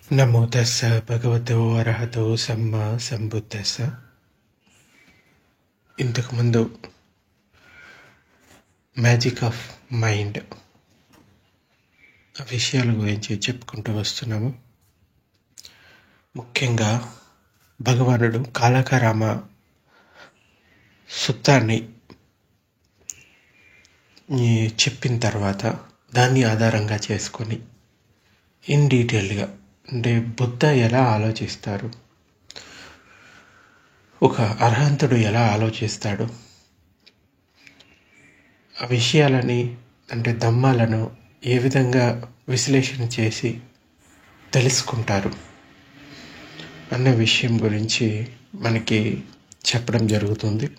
నమో తస్స భగవతో అర్హతో సమ్మా సంబుద్దస్స. ఇంతకుముందు magic of mind ఆ విషయాల గురించి చెప్పుకుంటూ వస్తున్నాము. ముఖ్యంగా భగవానుడు కాలకారామ సూత్రాన్ని చెప్పిన తర్వాత దాన్ని ఆధారంగా చేసుకొని ఇన్ డీటెయిల్గా అంటే బుద్ధ ఎలా ఆలోచిస్తారు, ఒక అర్హంతుడు ఎలా ఆలోచిస్తాడు, ఆ విషయాలని అంటే ధమ్మాలను ఏ విధంగా విశ్లేషణ చేసి తెలుసుకుంటారు అన్న విషయం గురించి మనకి చెప్పడం జరుగుతుంది.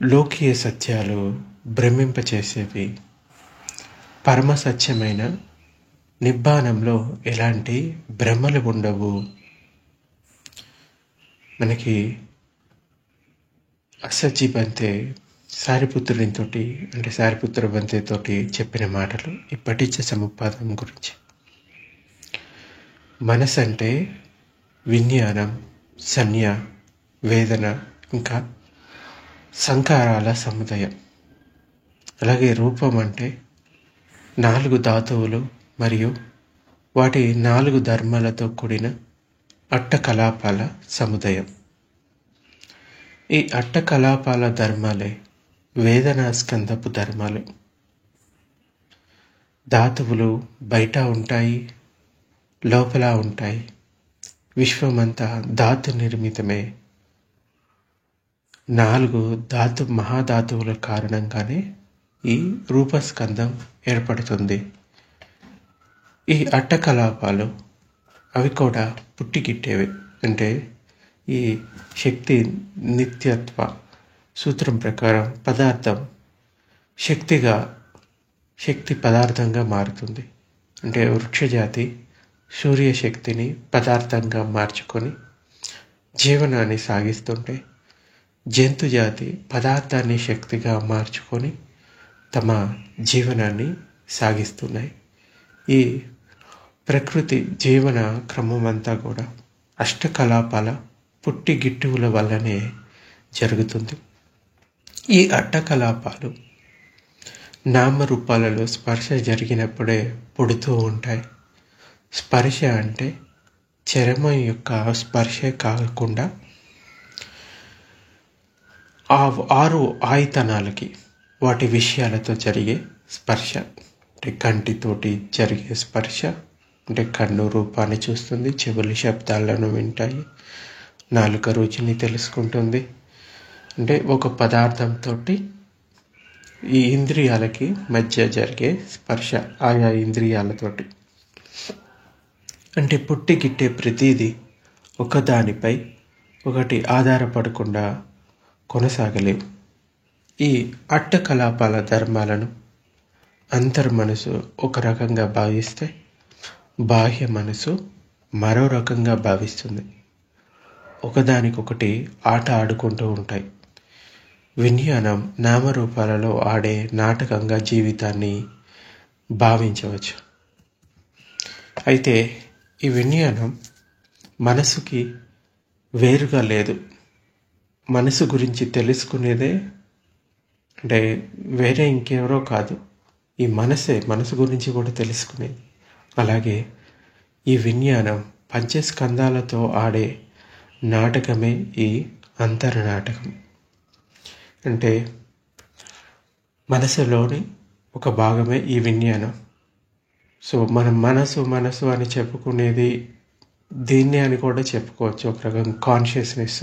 లోకీయ సత్యాలు భ్రమింపచేసేవి, పరమ సత్యమైన నిబ్బానంలో ఎలాంటి భ్రమలు ఉండవు. మనకి అసజ్జి బంతే సారిపుత్రునితోటి అంటే సారిపుత్ర బంతేతోటి చెప్పిన మాటలు ఈ పటిచ్చ సముపాదం గురించి. మనసు అంటే విజ్ఞానం, సంజ్ఞ, వేదన ఇంకా సంకారాల సముదాయం. అలాగే రూపం అంటే 4 ధాతువులు మరియు వాటి 4 ధర్మాలతో కూడిన అట్టకలాపాల సముదాయం. ఈ అట్టకలాపాల ధర్మాలే వేదనా స్కందపు ధర్మాలు. ధాతువులు బయట ఉంటాయి, లోపల ఉంటాయి. విశ్వమంతా ధాతు నిర్మితమే. 4 మహాధాతువుల కారణంగానే ఈ రూపస్కందం ఏర్పడుతుంది. ఈ అట్టకలాపాలు అవి కూడా పుట్టిగిట్టేవి. అంటే ఈ శక్తి నిత్యత్వ సూత్రం ప్రకారం పదార్థం శక్తి పదార్థంగా మారుతుంది. అంటే వృక్షజాతి సూర్యశక్తిని పదార్థంగా మార్చుకొని జీవనాన్ని సాగిస్తుంటే, జంతుజాతి పదార్థాన్ని శక్తిగా మార్చుకొని తమ జీవనాన్ని సాగిస్తున్నాయి. ఈ ప్రకృతి జీవన క్రమం అంతా కూడా అష్టకలాపాల పుట్టిగిట్టువుల వల్లనే జరుగుతుంది. ఈ అట్టకలాపాలు నామరూపాలలో స్పర్శ జరిగినప్పుడే పుడుతూ ఉంటాయి. స్పర్శ అంటే చర్మం యొక్క స్పర్శే కాకుండా 6 ఆయతనాలకి వాటి విషయాలతో జరిగే స్పర్శ. అంటే కంటితోటి జరిగే స్పర్శ అంటే కన్ను రూపాన్ని చూస్తుంది, చెవులు శబ్దాలను వింటాయి, నాలుక రుచిని తెలుసుకుంటుంది. అంటే ఒక పదార్థంతో ఈ ఇంద్రియాలకి మధ్య జరిగే స్పర్శ ఆయా ఇంద్రియాలతోటి. అంటే పుట్టిగిట్టే ప్రతిదీ ఒకదానిపై ఒకటి ఆధారపడకుండా కొనసాగలేవు. ఈ అట్టకలాపాల ధర్మాలను అంతర్మనసు ఒక రకంగా భావిస్తే, బాహ్య మనసు మరో రకంగా భావిస్తుంది. ఒకదానికొకటి ఆట ఆడుకుంటూ ఉంటాయి. విజ్ఞానం నామరూపాలలో ఆడే నాటకంగా జీవితాన్ని భావించవచ్చు. అయితే ఈ విజ్ఞానం మనసుకి వేరుగా లేదు. మనసు గురించి తెలుసుకునేదే అంటే వేరే ఇంకెవరో కాదు, ఈ మనసు గురించి కూడా తెలుసుకునేది. అలాగే ఈ విజ్ఞానం పంచస్కందాలతో ఆడే నాటకమే ఈ అంతర్నాటకం. అంటే మనసులోని ఒక భాగమే ఈ విజ్ఞానం. సో మనం మనసు అని చెప్పుకునేది దీన్నే అని కూడా చెప్పుకోవచ్చు, ఒక రకం కాన్షియస్నెస్.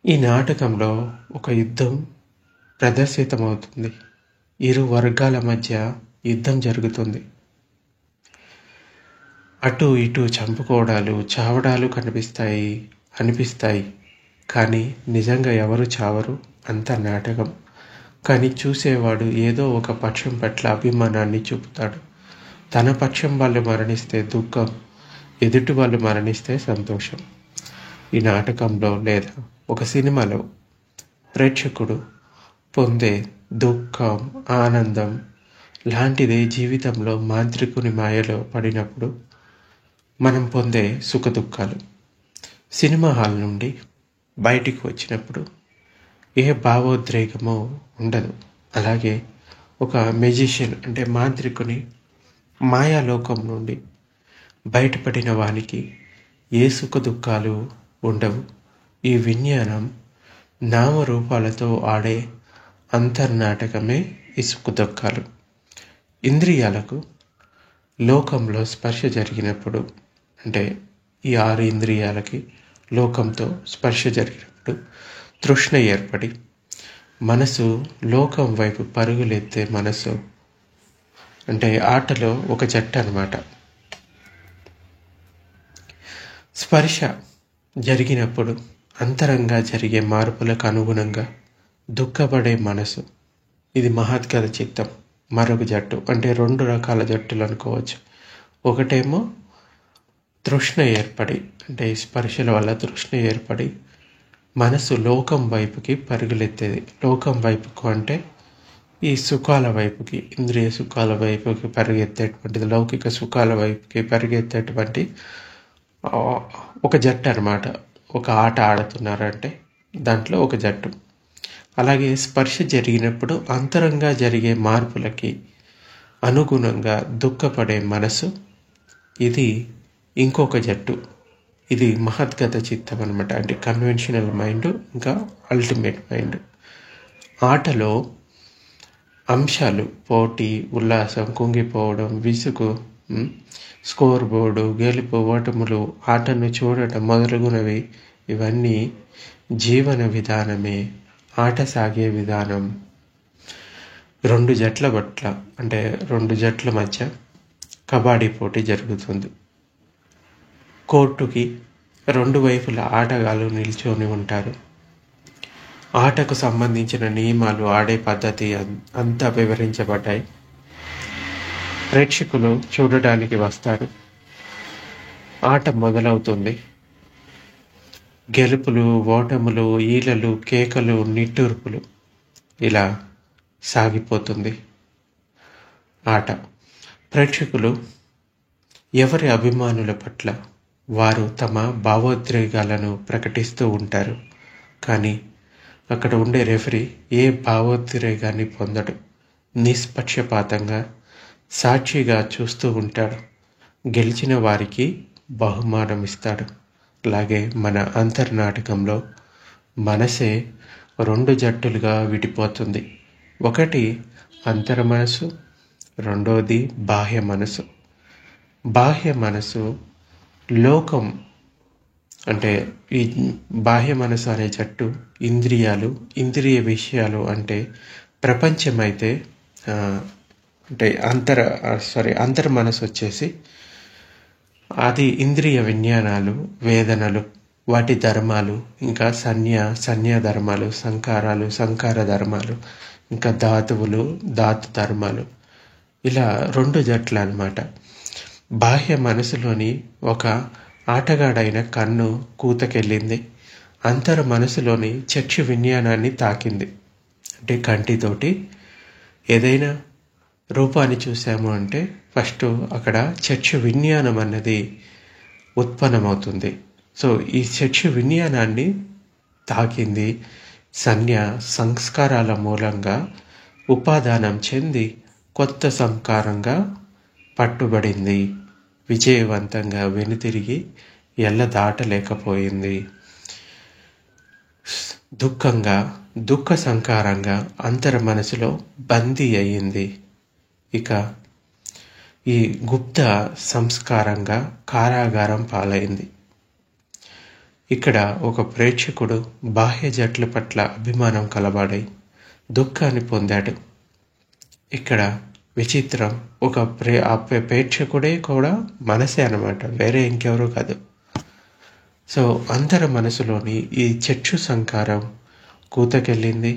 ఈ నాటకంలో ఒక యుద్ధం ప్రదర్శితమవుతుంది. 2 వర్గాల మధ్య యుద్ధం జరుగుతుంది. అటు ఇటు చంపుకోవడాలు, చావడాలు అనిపిస్తాయి. కానీ నిజంగా ఎవరు చావరు, అంత నాటకం. కానీ చూసేవాడు ఏదో ఒక పక్షం పట్ల అభిమానాన్ని చూపుతాడు. తన పక్షం వాళ్ళు మరణిస్తే దుఃఖం, ఎదుటి వాళ్ళు మరణిస్తే సంతోషం. ఈ నాటకంలో లేదా ఒక సినిమాలో ప్రేక్షకుడు పొందే దుఃఖం, ఆనందం లాంటిదే జీవితంలో మాంత్రికుని మాయలో పడినప్పుడు మనం పొందే సుఖదుఖాలు. సినిమా హాల్ నుండి బయటికి వచ్చినప్పుడు ఏ భావోద్రేకమో ఉండదు. అలాగే ఒక మెజిషియన్ అంటే మాంత్రికుని మాయాలోకం నుండి బయటపడిన వానికి ఏ సుఖదుఖాలు ఉండవు. ఈ విజ్ఞానం నామరూపాలతో ఆడే అంతర్నాటకమే ఈ సుఖదుఖాలు. ఇంద్రియాలకు లోకంలో స్పర్శ జరిగినప్పుడు, అంటే ఈ 6 ఇంద్రియాలకి లోకంతో స్పర్శ జరిగినప్పుడు తృష్ణ ఏర్పడి మనసు లోకం వైపు పరుగులెత్తే మనసు, అంటే ఆటలో ఒక జట్టు అన్నమాట. స్పర్శ జరిగినప్పుడు అంతరంగా జరిగే మార్పులకు అనుగుణంగా దుఃఖపడే మనసు, ఇది మహద్గత చిత్తం. మరొక జట్టు, అంటే 2 రకాల జట్టులు అనుకోవచ్చు. ఒకటేమో తృష్ణ ఏర్పడి, అంటే ఈ స్పర్శల వల్ల తృష్ణ ఏర్పడి మనసు లోకం వైపుకి పరుగులెత్తేది. లోకం వైపుకు అంటే ఈ సుఖాల వైపుకి, ఇంద్రియ సుఖాల వైపుకి పరిగెత్తేటువంటిది, లౌకిక సుఖాల వైపుకి పరిగెత్తేటువంటి ఒక జట్టు అన్నమాట. ఒక ఆట ఆడుతున్నారంటే దాంట్లో ఒక జట్టు. అలాగే స్పర్శ జరిగినప్పుడు అంతరంగా జరిగే మార్పులకి అనుగుణంగా దుఃఖపడే మనసు, ఇది ఇంకొక జట్టు. ఇది మహద్గత చిత్తం అనమాట. అంటే కన్వెన్షనల్ మైండ్ ఇంకా అల్టిమేట్ మైండ్. ఆటలో అంశాలు పోటీ, ఉల్లాసం, కుంగిపోవడం, విసుగు, స్కోర్ బోర్డు, గెలుపు, ఓటములు, ఆటను చూడటం మొదలగునవి, ఇవన్నీ జీవన విధానమే. ఆట సాగే విధానం 2 జట్ల పట్ల, అంటే 2 జట్ల మధ్య కబడ్డీ పోటీ జరుగుతుంది. కోర్టుకి 2 వైపులా ఆటగాళ్ళు నిల్చొని ఉంటారు. ఆటకు సంబంధించిన నియమాలు, ఆడే పద్ధతి అంతా వివరించబడ్డాయి. ప్రేక్షకులు చూడడానికి వస్తారు. ఆట మొదలవుతుంది. గెలుపులు, ఓటములు, ఈలలు, కేకలు, నిట్టూర్పులు, ఇలా సాగిపోతుంది ఆట. ప్రేక్షకులు ఎవరి అభిమానుల పట్ల వారు తమ భావోద్రేకాలను ప్రకటిస్తూ ఉంటారు. కానీ అక్కడ ఉండే రెఫరీ ఏ భావోద్రేకాన్ని పొందడు. నిష్పక్షపాతంగా సాక్షిగా చూస్తూ ఉంటాడు. గెలిచిన వారికి బహుమానం ఇస్తాడు. అలాగే మన అంతర్నాటకంలో మనసే 2 జట్టులుగా విడిపోతుంది. ఒకటి అంతర మనసు, రెండోది బాహ్య మనసు. బాహ్య మనసు లోకం, అంటే ఈ బాహ్య మనసు అనే జట్టు ఇంద్రియాలు, ఇంద్రియ విషయాలు, అంటే ప్రపంచమైతే అంటే అంతర్ మనసు వచ్చేసి అది ఇంద్రియ విజ్ఞానాలు, వేదనలు, వాటి ధర్మాలు, ఇంకా సంజ్ఞా ధర్మాలు, సంకార ధర్మాలు, ఇంకా ధాతువులు, ధాతు ధర్మాలు, ఇలా 2 జట్లు అన్నమాట. బాహ్య మనసులోని ఒక ఆటగాడైన కన్ను కూతకెళ్ళింది. అంతర మనసులోని చక్షు విజ్ఞానాన్ని తాకింది. అంటే కంటితోటి ఏదైనా రూపాన్ని చూసాము అంటే ఫస్ట్ అక్కడ చక్షు విజ్ఞానం అన్నది ఉత్పన్నమవుతుంది. సో ఈ చక్షు విజ్ఞానాన్ని తాకింది. సంస్కారాల మూలంగా ఉపాదానం చెంది కొత్త సంస్కారంగా పట్టుబడింది. విజయవంతంగా వెనుతిరిగి దాటలేకపోయింది. దుఃఖ సంకారంగా అంతర మనసులో బందీ అయింది. ఇక ఈ గుప్త సంస్కారంగా కారాగారం పాలైంది. ఇక్కడ ఒక ప్రేక్షకుడు బాహ్య జట్ల పట్ల అభిమానం కలవాడై దుఃఖాన్ని పొందాడు. ఇక్కడ విచిత్రం, ఒక ప్రేక్షకుడే కూడా మనసే అన్నమాట, వేరే ఇంకెవరూ కాదు. సో అంతర మనసులోని ఈ చక్షు సంకారం కూతకెళ్ళింది.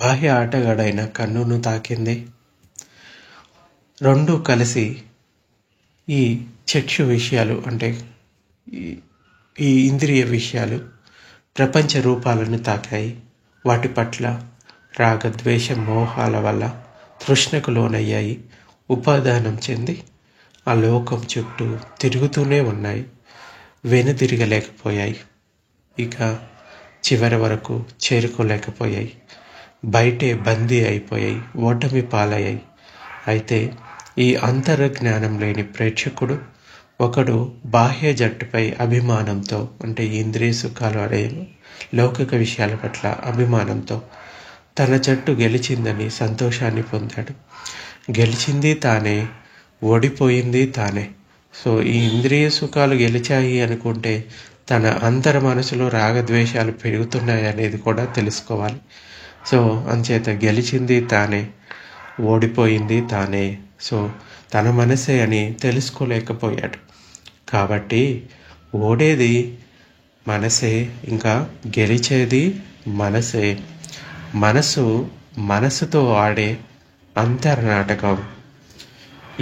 బాహ్య ఆటగాడైన కన్నును తాకింది. 2 కలిసి ఈ చక్షు విషయాలు, అంటే ఈ ఇంద్రియ విషయాలు ప్రపంచ రూపాలను తాకాయి. వాటి పట్ల రాగద్వేష మోహాల వల్ల తృష్ణకు లోనయ్యాయి, ఉపాదానం చెంది ఆ లోకం చుట్టూ తిరుగుతూనే ఉన్నాయి, వెనుదిరగలేకపోయాయి, ఇక చివరి వరకు చేరుకోలేకపోయాయి, బయటే బందీ అయిపోయాయి, ఓటమి పాలయ్యాయి. అయితే ఈ అంతర్జ్ఞానం లేని ప్రేక్షకుడు ఒకడు బాహ్య జట్టుపై అభిమానంతో, అంటే ఇంద్రియ సుఖాలు అనే లౌకిక విషయాల పట్ల అభిమానంతో తన జట్టు గెలిచిందని సంతోషాన్ని పొందాడు. గెలిచింది తానే, ఓడిపోయింది తానే. సో ఈ ఇంద్రియ సుఖాలు గెలిచాయి అనుకుంటే తన అంతర మనసులో రాగద్వేషాలు పెరుగుతున్నాయి అనేది కూడా తెలుసుకోవాలి. సో అంచేత గెలిచింది తానే, ఓడిపోయింది తానే. సో తన మనసే అని తెలుసుకోలేకపోయాడు. కాబట్టి ఓడేది మనసే, ఇంకా గెలిచేది మనసే. మనసుతో ఆడే అంతర్నాటకం.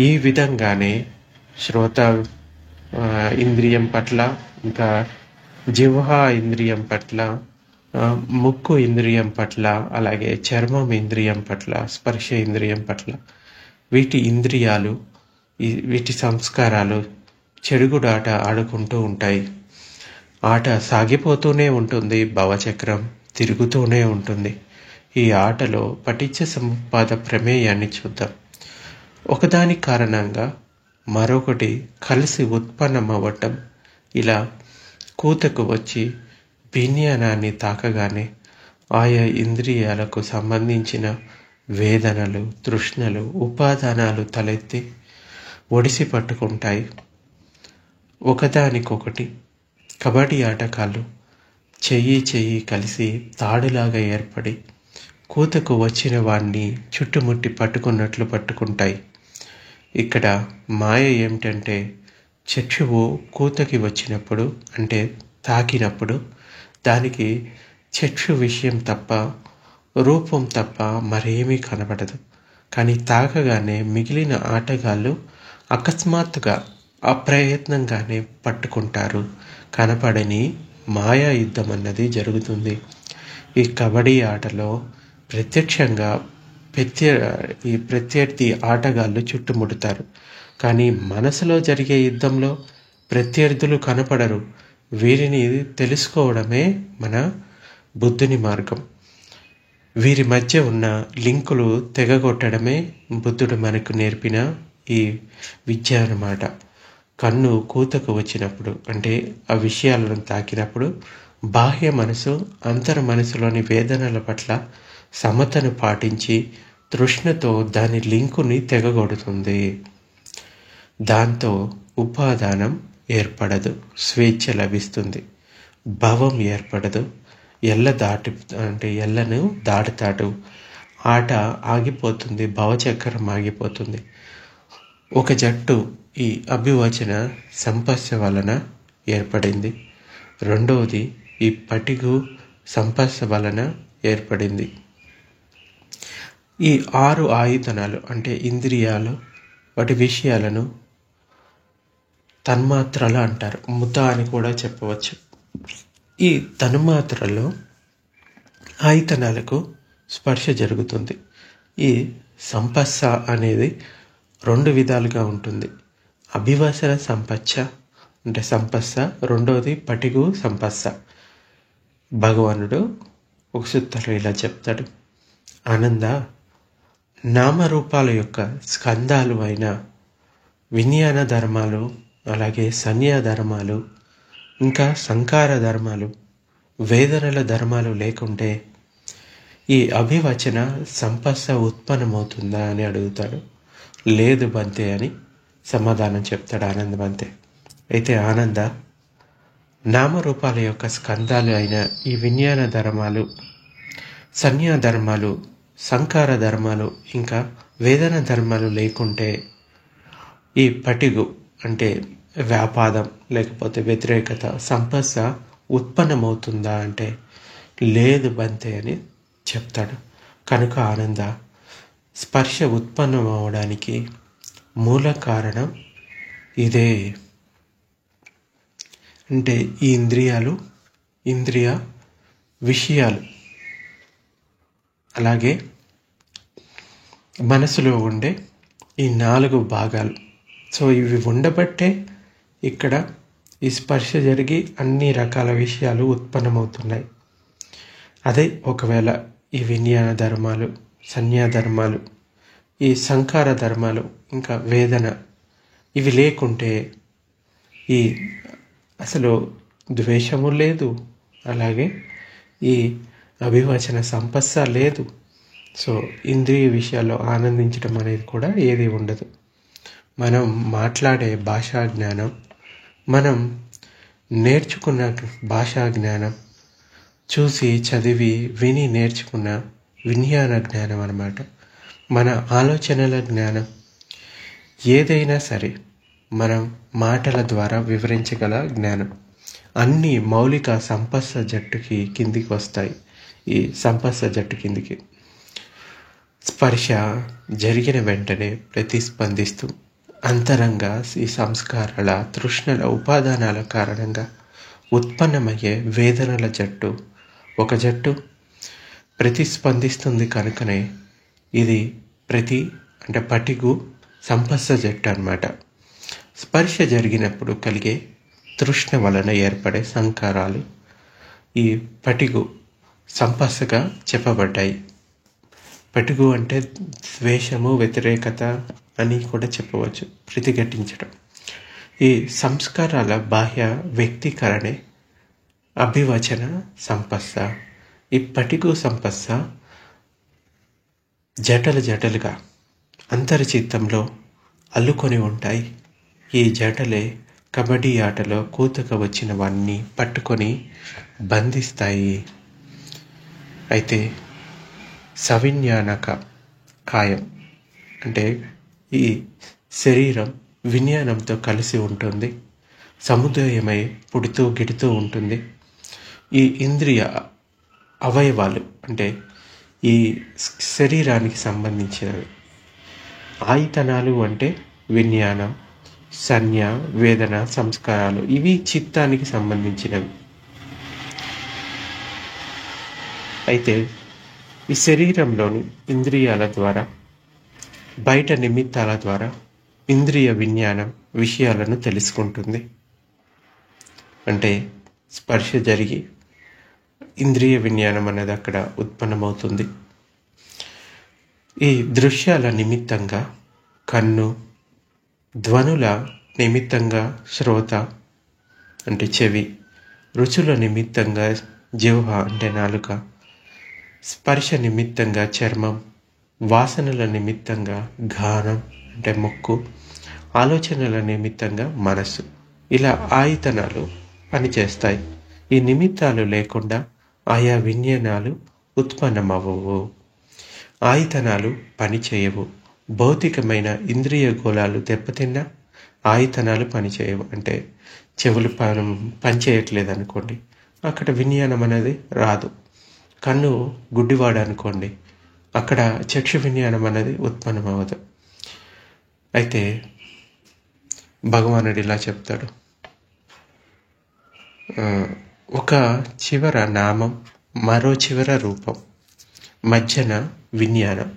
ఈ విధంగానే శ్రోత ఇంద్రియం పట్ల, ఇంకా జిహ్వా ఇంద్రియం పట్ల, ముక్కు ఇంద్రియం పట్ల, అలాగే చర్మం ఇంద్రియం పట్ల, స్పర్శ ఇంద్రియం పట్ల వీటి ఇంద్రియాలు, వీటి సంస్కారాలు చెడుగుడాట ఆడుకుంటూ ఉంటాయి. ఆట సాగిపోతూనే ఉంటుంది, భవచక్రం తిరుగుతూనే ఉంటుంది. ఈ ఆటలో పటిచ్చ సముపాద ప్రమేయాన్ని చూద్దాం. ఒకదాని కారణంగా మరొకటి కలిసి ఉత్పన్నమవ్వటం, ఇలా కూతకు వచ్చి విజ్ఞానాన్ని తాకగానే ఆయా ఇంద్రియాలకు సంబంధించిన వేదనలు, తృష్ణలు, ఉపాదానాలు తలెత్తి ఒడిసి పట్టుకుంటాయి. ఒకదానికొకటి కబడ్డీ ఆటగాళ్ళు చెయ్యి కలిసి తాడులాగా ఏర్పడి కూతకు వచ్చిన వాణ్ణి చుట్టుముట్టి పట్టుకున్నట్లు పట్టుకుంటాయి. ఇక్కడ మాయ ఏమిటంటే, చక్షువు కూతకి వచ్చినప్పుడు, అంటే తాకినప్పుడు దానికి చక్షు విషయం తప్ప, రూపం తప్ప మరేమీ కనబడదు. కానీ తాకగానే మిగిలిన ఆటగాళ్ళు అకస్మాత్తుగా అప్రయత్నంగానే పట్టుకుంటారు. కనపడని మాయా యుద్ధం అన్నది జరుగుతుంది. ఈ కబడ్డీ ఆటలో ప్రత్యక్షంగా ఈ ప్రత్యర్థి ఆటగాళ్ళు చుట్టుముడతారు. కానీ మనసులో జరిగే యుద్ధంలో ప్రత్యర్థులు కనపడరు. వీరిని తెలుసుకోవడమే మన బుద్ధుని మార్గం. వీరి మధ్య ఉన్న లింకులు తెగగొట్టడమే బుద్ధుడు మనకు నేర్పిన ఈ విద్య అన్నమాట. కన్ను కూతకు వచ్చినప్పుడు, అంటే ఆ విషయాలను తాకినప్పుడు బాహ్య మనసు అంతర్ మనసులోని వేదనల పట్ల సమతను పాటించి తృష్ణతో దాని లింకుని తెగగొడుతుంది. దాంతో ఉపాదానం ఏర్పడదు, స్వేచ్ఛ లభిస్తుంది, భవం ఏర్పడదు, ఎల్లను దాటుతాడు, ఆట ఆగిపోతుంది, భవచక్రం ఆగిపోతుంది. ఒక జట్టు ఈ అభివచన సంపస్స వలన ఏర్పడింది. రెండవది ఈ పటిగు సంపస్స వలన ఏర్పడింది. ఈ 6 ఆయుధనాలు, అంటే ఇంద్రియాలు, వాటి విషయాలను తన్మాత్రలు అంటారు, ముత అని కూడా చెప్పవచ్చు. ఈ తన్మాత్రలో ఆయుధనాలకు స్పర్శ జరుగుతుంది. ఈ సంపస్స అనేది 2 విధాలుగా ఉంటుంది. అభివసన సంపచ్చ అంటే సంపస్స, రెండవది పటిగు సంపస్స. భగవానుడు ఒక సూత్రంలో ఇలా చెప్తాడు: ఆనంద, నామరూపాల యొక్క స్కందాలు అయిన విజ్ఞాన ధర్మాలు, అలాగే సంజ్ఞా ధర్మాలు, ఇంకా సంకార ధర్మాలు, వేదనల ధర్మాలు లేకుంటే ఈ అభివచన సంపస్స ఉత్పన్నమవుతుందా అని అడుగుతాడు. లేదు బంతే అని సమాధానం చెప్తాడు ఆనంద బంతే. అయితే ఆనంద, నామరూపాల యొక్క స్కందాలు అయిన ఈ విజ్ఞాన ధర్మాలు, సంజ్ఞా ధర్మాలు, సంకార ధర్మాలు, ఇంకా వేదన ధర్మాలు లేకుంటే ఈ పటిగు అంటే వ్యాపాదం లేకపోతే వ్యతిరేకత సంపస్స ఉత్పన్నమవుతుందా అంటే లేదు బంతే అని చెప్తాడు. కనుక ఆనంద, స్పర్శ ఉత్పన్నం అవడానికి మూల కారణం ఇదే. అంటే ఈ ఇంద్రియ విషయాలు, అలాగే మనసులో ఉండే ఈ 4 భాగాలు. సో ఇవి ఉండబట్టే ఇక్కడ ఈ స్పర్శ జరిగి అన్ని రకాల విషయాలు ఉత్పన్నమవుతున్నాయి. అదే ఒకవేళ ఈ విజ్ఞాన ధర్మాలు, సంజ్ఞా ధర్మాలు, ఈ సంకార ధర్మాలు, ఇంకా వేదన ఇవి లేకుంటే ఈ అసలు ద్వేషము లేదు, అలాగే ఈ అభివచన సంపస్స లేదు. సో ఇంద్రియ విషయాల్లో ఆనందించడం అనేది కూడా ఏది ఉండదు. మనం మాట్లాడే భాషా జ్ఞానం, మనం నేర్చుకున్న భాషా జ్ఞానం, చూసి చదివి విని నేర్చుకున్న విజ్ఞాన జ్ఞానం అన్నమాట. మన ఆలోచనల జ్ఞానం ఏదైనా సరే మనం మాటల ద్వారా వివరించగల జ్ఞానం అన్ని మౌలిక సంపస్స జట్టుకి కిందికి వస్తాయి. ఈ సంపస్స జట్టు కిందికి స్పర్శ జరిగిన వెంటనే ప్రతిస్పందిస్తూ అంతరంగా ఈ సంస్కారాల, తృష్ణల, ఉపాదానాల కారణంగా ఉత్పన్నమయ్యే వేదనల జట్టు ఒక జట్టు ప్రతిస్పందిస్తుంది. కనుకనే ఇది పటిగు సంపస్స జట్టు అన్నమాట. స్పర్శ జరిగినప్పుడు కలిగే తృష్ణ వలన ఏర్పడే సంకారాలు ఈ పటిగు సంపస్సగా చెప్పబడ్డాయి. పటిగు అంటే ద్వేషము, వ్యతిరేకత అని కూడా చెప్పవచ్చు, ప్రతిఘటించడం. ఈ సంస్కారాల బాహ్య వ్యక్తీకరణే అభివచన సంపస్స. ఈ పటిగు సంపస్స జటలుగా అంతర్చిత్తంలో అల్లుకొని ఉంటాయి. ఈ జటలే కబడ్డీ ఆటలో కూతకు వచ్చినవన్నీ పట్టుకొని బంధిస్తాయి. అయితే సవిజ్ఞానక కాయం అంటే ఈ శరీరం విజ్ఞానంతో కలిసి ఉంటుంది, సముదాయమై పుడుతూ గిడుతూ ఉంటుంది. ఈ ఇంద్రియ అవయవాలు అంటే ఈ శరీరానికి సంబంధించినవి. ఆయితనాలు అంటే విజ్ఞానం, సంజ్ఞ, వేదన, సంస్కారాలు ఇవి చిత్తానికి సంబంధించినవి. అయితే ఈ శరీరంలోని ఇంద్రియాల ద్వారా, బయట నిమిత్తాల ద్వారా ఇంద్రియ విజ్ఞానం విషయాలను తెలుసుకుంటుంది. అంటే స్పర్శ జరిగి ఇంద్రియ విజ్ఞానం అనేది అక్కడ ఉత్పన్నమవుతుంది. ఈ దృశ్యాల నిమిత్తంగా కన్ను, ధ్వనుల నిమిత్తంగా శ్రోత అంటే చెవి, రుచుల నిమిత్తంగా జిహ్వ అంటే నాలుక, స్పర్శ నిమిత్తంగా చర్మం, వాసనల నిమిత్తంగా ఘానం అంటే ముక్కు, ఆలోచనల నిమిత్తంగా మనస్సు. ఇలా ఆయుధనాలు పనిచేస్తాయి. ఈ నిమిత్తాలు లేకుండా ఆయా విజ్ఞానాలు ఉత్పన్నమవ్వవు. ఆయుధనాలు పనిచేయవు. భౌతికమైన ఇంద్రియ గోళాలు దెబ్బతిన్నా ఆయుధనాలు పనిచేయవు. అంటే చెవులు పనిచేయట్లేదు అనుకోండి, అక్కడ విజ్ఞానం అనేది రాదు. కన్ను గుడ్డివాడు అనుకోండి, అక్కడ చక్షు విజ్ఞానం అనేది ఉత్పన్నమవ్వదు. అయితే భగవానుడు ఇలా చెప్తాడు, ఒక చివర నామం, మరో చివర రూపం, మధ్యన విజ్ఞానం.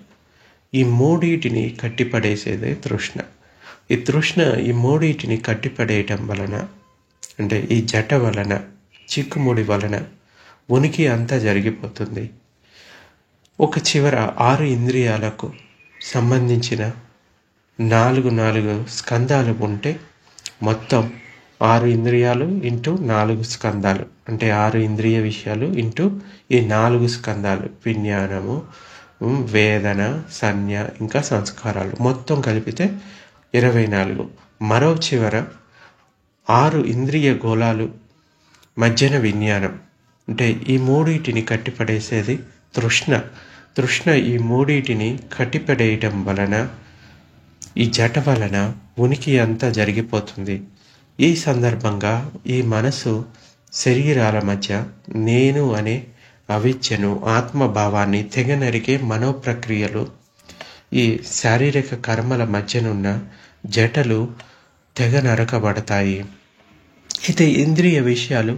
ఈ మూడింటిని కట్టిపడేసేదే తృష్ణ. ఈ తృష్ణ ఈ మూడింటిని కట్టిపడేయటం వలన అంటే ఈ జట వలన, చిక్కుముడి వలన ఉనికి అంతా జరిగిపోతుంది. ఒక చివర 6 ఇంద్రియాలకు సంబంధించిన 4 స్కందాలు ఉంటే మొత్తం 6 ఇంద్రియాలు ఇంటూ 4 స్కందాలు అంటే 6 ఇంద్రియ విషయాలు ఇంటూ ఈ 4 స్కందాలు, విజ్ఞానము, వేదన, సంజ్ఞ, ఇంకా సంస్కారాలు మొత్తం కలిపితే 24. మరో చివర 6 ఇంద్రియ గోళాలు, మధ్యన విజ్ఞానం. అంటే ఈ మూడింటిని కట్టిపడేసేది తృష్ణ. తృష్ణ ఈ మూడింటిని కట్టిపడేయటం వలన, ఈ జట వలన ఉనికి అంతా జరిగిపోతుంది. ఈ సందర్భంగా ఈ మనసు శరీరాల మధ్య నేను అనే అవిద్యను, ఆత్మభావాన్ని తెగనరికే మనోప్రక్రియలు, ఈ శారీరక కర్మల మధ్యనున్న జటలు తెగ నరకబడతాయి. అయితే ఇంద్రియ విషయాలు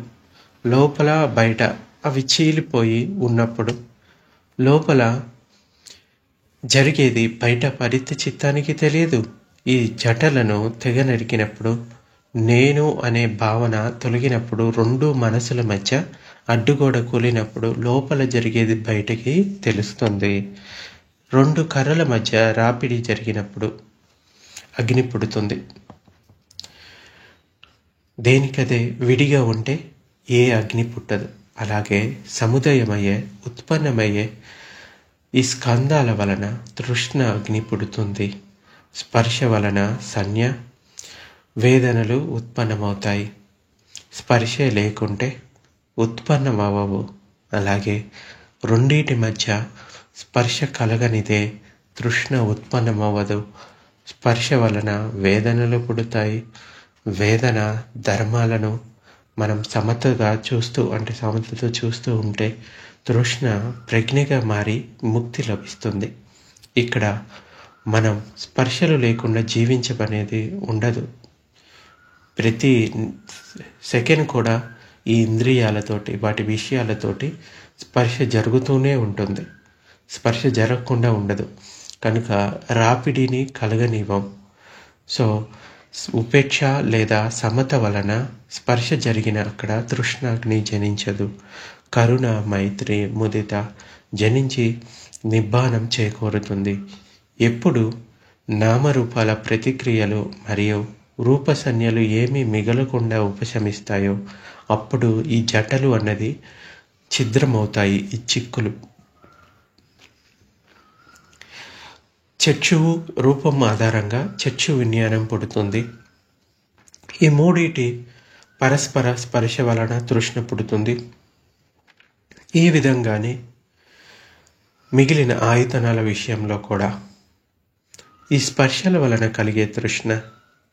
లోపల బయట అవి చీలిపోయి ఉన్నప్పుడు లోపల జరిగేది బయట పరిత్య చిత్తానికి తెలియదు. ఈ జటలను తెగ నరికినప్పుడు, నేను అనే భావన తొలగినప్పుడు, రెండు మనసుల మధ్య అడ్డుగోడ కూలినప్పుడు లోపల జరిగేది బయటకి తెలుస్తుంది. రెండు కర్రల మధ్య రాపిడి జరిగినప్పుడు అగ్ని పుడుతుంది. దేనికదే విడిగా ఉంటే ఏ అగ్ని పుట్టదు. అలాగే సముదాయమయ్యే ఉత్పన్నమయ్యే ఈ స్కందాల వలన తృష్ణ అగ్ని పుడుతుంది. స్పర్శ వలన సంజ్ఞ వేదనలు ఉత్పన్నమవుతాయి. స్పర్శే లేకుంటే ఉత్పన్నమవ్వవు. అలాగే రెండింటి మధ్య స్పర్శ కలగనిదే తృష్ణ ఉత్పన్నమవ్వదు. స్పర్శ వలన వేదనలు పుడతాయి. వేదన ధర్మాలను మనం సమతతో చూస్తూ ఉంటే తృష్ణ ప్రజ్ఞగా మారి ముక్తి లభిస్తుంది. ఇక్కడ మనం స్పర్శలు లేకుండా జీవించబనేది ఉండదు. ప్రతి సెకండ్ కూడా ఈ ఇంద్రియాలతోటి వాటి విషయాలతోటి స్పర్శ జరుగుతూనే ఉంటుంది. స్పర్శ జరగకుండా ఉండదు. కనుక రాపిడిని కలగనివ్వం. సో ఉపేక్ష లేదా సమత వలన స్పర్శ జరిగిన అక్కడ తృష్ణాగ్ని జనించదు. కరుణ, మైత్రి, ముదిత జనించి నిబ్బానం చేకూరుతుంది. ఎప్పుడు నామరూపాల ప్రతిక్రియలు మరియు రూపసన్యలు ఏమీ మిగలకుండా ఉపశమిస్తాయో అప్పుడు ఈ జటలు అన్నది ఛిద్రమవుతాయి. ఈ చిక్కులు చక్షువు రూపం ఆధారంగా చక్షు విజ్ఞానం పుడుతుంది. ఈ మూడిటి పరస్పర స్పర్శ వలన తృష్ణ పుడుతుంది. ఈ విధంగానే మిగిలిన ఆయుధనాల విషయంలో కూడా ఈ స్పర్శల వలన కలిగే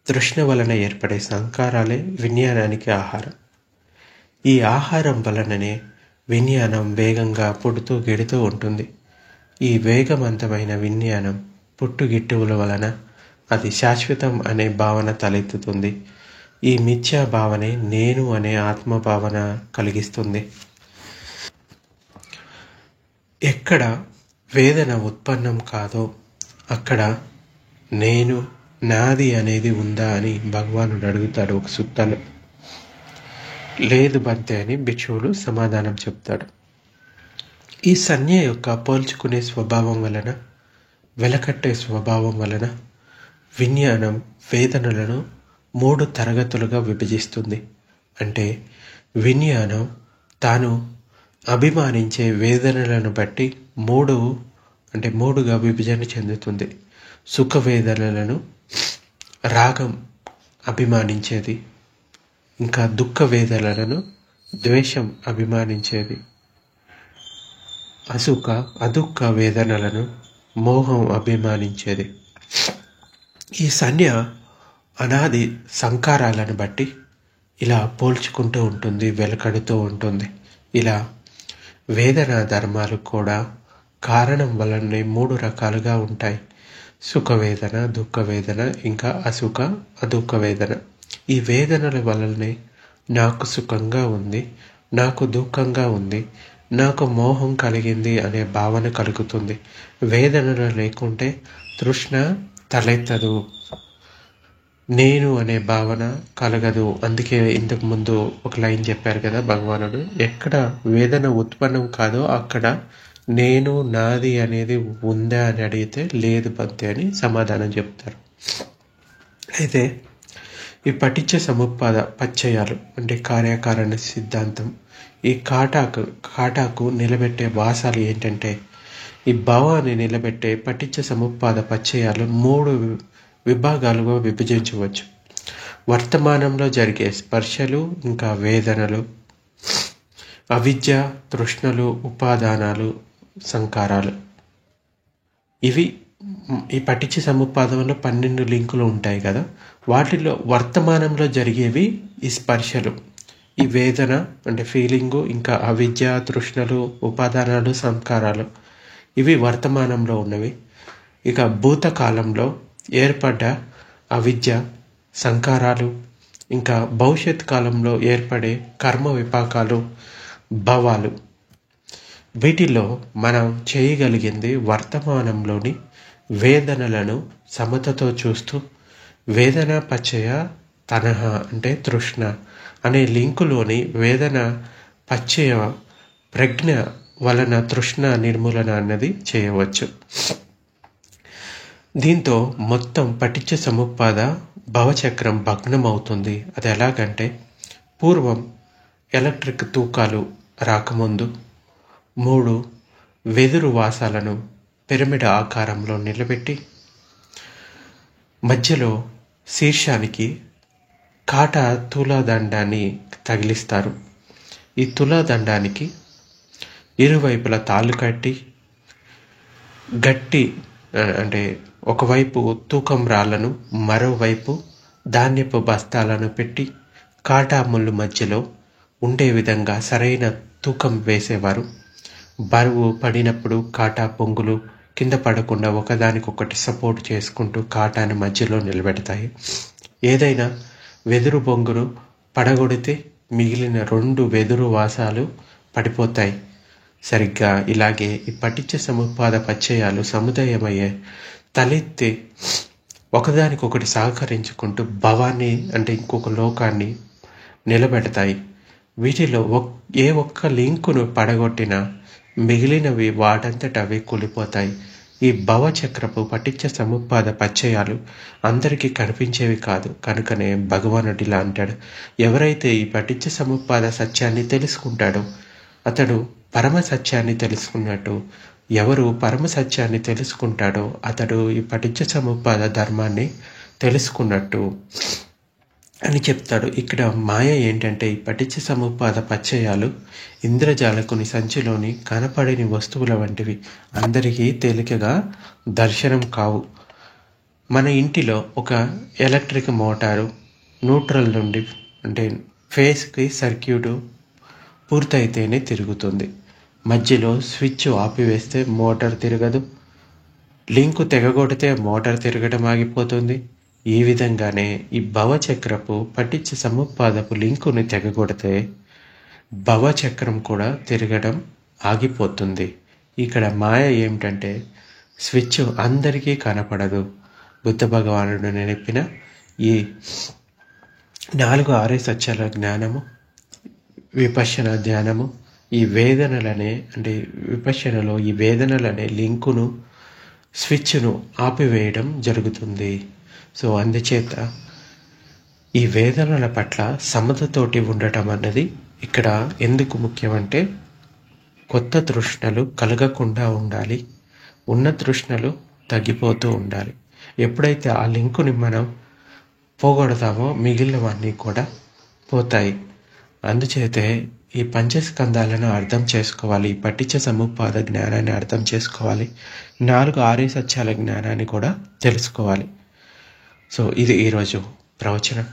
తృష్ణ వలన ఏర్పడే సంకారాలే విజ్ఞానానికి ఆహారం. ఈ ఆహారం వలననే విజ్ఞానం వేగంగా పుడుతూ గెడుతూ ఉంటుంది. ఈ వేగవంతమైన విజ్ఞానం పుట్టుగిట్టువుల వలన అది శాశ్వతం అనే భావన తలెత్తుతుంది. ఈ మిథ్యా భావనే నేను అనే ఆత్మభావన కలిగిస్తుంది. ఎక్కడ వేదన ఉత్పన్నం కాదో అక్కడ నేను నాది అనేది ఉందా అని భగవానుడు అడుగుతాడు ఒక సుత్తలో. లేదు బంతే అని భిక్షువులు సమాధానం చెప్తాడు. ఈ సంజ్ఞ యొక్క పోల్చుకునే స్వభావం వలన, వెలకట్టే స్వభావం వలన విజ్ఞానం వేదనలను 3 తరగతులుగా విభజిస్తుంది. అంటే విజ్ఞానం తాను అభిమానించే వేదనలను బట్టి మూడుగా విభజన చెందుతుంది. సుఖ వేదనలను రాగం అభిమానించేది, ఇంకా దుఃఖ వేదనలను ద్వేషం అభిమానించేది, అదుఃఖ వేదనలను మోహం అభిమానించేది. ఈ సంజ్ఞ అనాది సంకారాలను బట్టి ఇలా పోల్చుకుంటూ ఉంటుంది, వెలకడుతూ ఉంటుంది. ఇలా వేదన ధర్మాలు కూడా కారణం వలనే 3 రకాలుగా ఉంటాయి. సుఖవేదన, దుఃఖ వేదన, ఇంకా అదుఃఖ వేదన. ఈ వేదనల వలనే నాకు సుఖంగా ఉంది, నాకు దుఃఖంగా ఉంది, నాకు మోహం కలిగింది అనే భావన కలుగుతుంది. వేదనలు లేకుంటే తృష్ణ తలెత్తదు, నేను అనే భావన కలగదు. అందుకే ఇంతకు ముందు ఒక లైన్ చెప్పారు కదా భగవానుడు, ఎక్కడ వేదన ఉత్పన్నం కాదో అక్కడ నేను నాది అనేది ఉందా అని అడిగితే లేదు బంతే అని సమాధానం చెప్తారు. అయితే ఈ పటిచ్చ సముత్పాద పచ్చయాలు అంటే కార్యకారణ సిద్ధాంతం, ఈ కాటాకు నిలబెట్టే వాసాలు ఏంటంటే ఈ భావాన్ని నిలబెట్టే పటిచ్చ సముత్పాద పచ్చయాలు 3 విభాగాలుగా విభజించవచ్చు. వర్తమానంలో జరిగే స్పర్శలు, ఇంకా వేదనలు, అవిద్య, తృష్ణలు, ఉపాదానాలు, సంకారాలు. ఇవి ఈ పటిచ్చ సముత్పాదంలో 12 లింకులు ఉంటాయి కదా, వాటిలో వర్తమానంలో జరిగేవి ఈ స్పర్శలు, ఈ వేదన అంటే ఫీలింగు, ఇంకా అవిద్య, తృష్ణలు, ఉపాదానాలు, సంస్కారాలు. ఇవి వర్తమానంలో ఉన్నవి. ఇక భూతకాలంలో ఏర్పడ్డ అవిద్య, సంకారాలు, ఇంకా భవిష్యత్ కాలంలో ఏర్పడే కర్మ విపాకాలు, భావాలు. వీటిలో మనం చేయగలిగింది వర్తమానంలోని వేదనలను సమతతో చూస్తూ వేదన పచ్చయ తనహ అంటే తృష్ణ అనే లింకులోని వేదన పచ్చయ ప్రజ్ఞ వలన తృష్ణ నిర్మూలన అన్నది చేయవచ్చు. దీంతో మొత్తం పటిచ్చ సముపాద భవచక్రం భగ్నం అవుతుంది. అది ఎలాగంటే, పూర్వం ఎలక్ట్రిక్ తూకాలు రాకముందు 3 వెదురు వాసాలను పిరమిడ్ ఆకారంలో నిలబెట్టి మధ్యలో శీర్షానికి కాటా తులాదండాన్ని తగిలిస్తారు. ఈ తులాదండానికి ఇరువైపులా తాళ్ళు కట్టి గట్టి అంటే ఒకవైపు తూకం రాళ్లను మరోవైపు ధాన్యపు బస్తాలను పెట్టి కాటా ముళ్ళు మధ్యలో ఉండే విధంగా సరైన తూకం వేసేవారు. బరువు పడినప్పుడు కాటా పొంగులు కింద పడకుండా ఒకదానికొకటి సపోర్ట్ చేసుకుంటూ కాటాను మధ్యలో నిలబెడతాయి. ఏదైనా వెదురు బొంగును పడగొడితే మిగిలిన 2 వెదురు వాసాలు పడిపోతాయి. సరిగ్గా ఇలాగే ఈ పటిచ్చ సముపాద పచ్చయాలు సముదాయమయ్యే తలెత్తి ఒకదానికొకటి సహకరించుకుంటూ భవాన్ని అంటే ఇంకొక లోకాన్ని నిలబెడతాయి. వీటిలో ఏ ఒక్క లింకును పడగొట్టినా మిగిలినవి వాటంతట అవి కూలిపోతాయి. ఈ భవచక్రపు పటిచ్చ సముపాద పచ్చయాలు అందరికీ కనిపించేవి కాదు. కనుకనే భగవానుడు ఇలా అంటాడు, ఎవరైతే ఈ పటిచ్చ సముపాద సత్యాన్ని తెలుసుకుంటాడో అతడు పరమ సత్యాన్ని తెలుసుకున్నట్టు, ఎవరు పరమ సత్యాన్ని తెలుసుకుంటాడో అతడు ఈ పటిచ్చ సముపాద ధర్మాన్ని తెలుసుకున్నట్టు అని చెప్తాడు. ఇక్కడ మాయ ఏంటంటే, ఈ పటిచ్చ సముపాద పచ్చయాలు ఇంద్రజాలకుని సంచిలోని కనపడని వస్తువుల వంటివి, అందరికీ తేలికగా దర్శనం కావు. మన ఇంటిలో ఒక ఎలక్ట్రిక్ మోటారు న్యూట్రల్ నుండి అంటే ఫేస్కి సర్క్యూటు పూర్తయితేనే తిరుగుతుంది. మధ్యలో స్విచ్ ఆపివేస్తే మోటార్ తిరగదు. లింకు తెగగొడితే మోటార్ తిరగడం ఆగిపోతుంది. ఈ విధంగానే ఈ భవచక్రపు పటిచ్చ సముపాదపు లింకుని తెగగొడితే భవచక్రం కూడా తిరగడం ఆగిపోతుంది. ఇక్కడ మాయ ఏమిటంటే, స్విచ్ అందరికీ కనపడదు. బుద్ధ భగవానుడు నేర్పిన ఈ 4 ఆర్య సత్యాల జ్ఞానము, విపశ్యన ధ్యానము, ఈ వేదనలనే అంటే విపశ్యనలో ఈ వేదనలనే లింకును స్విచ్ను ఆపివేయడం జరుగుతుంది. సో అందుచేత ఈ వేదనల పట్ల సమతతోటి ఉండటం అన్నది ఇక్కడ ఎందుకు ముఖ్యమంటే, కొత్త తృష్ణలు కలగకుండా ఉండాలి, ఉన్న తృష్ణలు తగ్గిపోతూ ఉండాలి. ఎప్పుడైతే ఆ లింకుని మనం పోగొడతామో మిగిలినవన్నీ కూడా పోతాయి. అందుచేతే ఈ పంచస్కందాలను అర్థం చేసుకోవాలి, ఈ పటిచ్చ సముపాద జ్ఞానాన్ని అర్థం చేసుకోవాలి, 4 ఆర్య సత్యాల జ్ఞానాన్ని కూడా తెలుసుకోవాలి. సో ఇది ఈరోజు ప్రవచనం.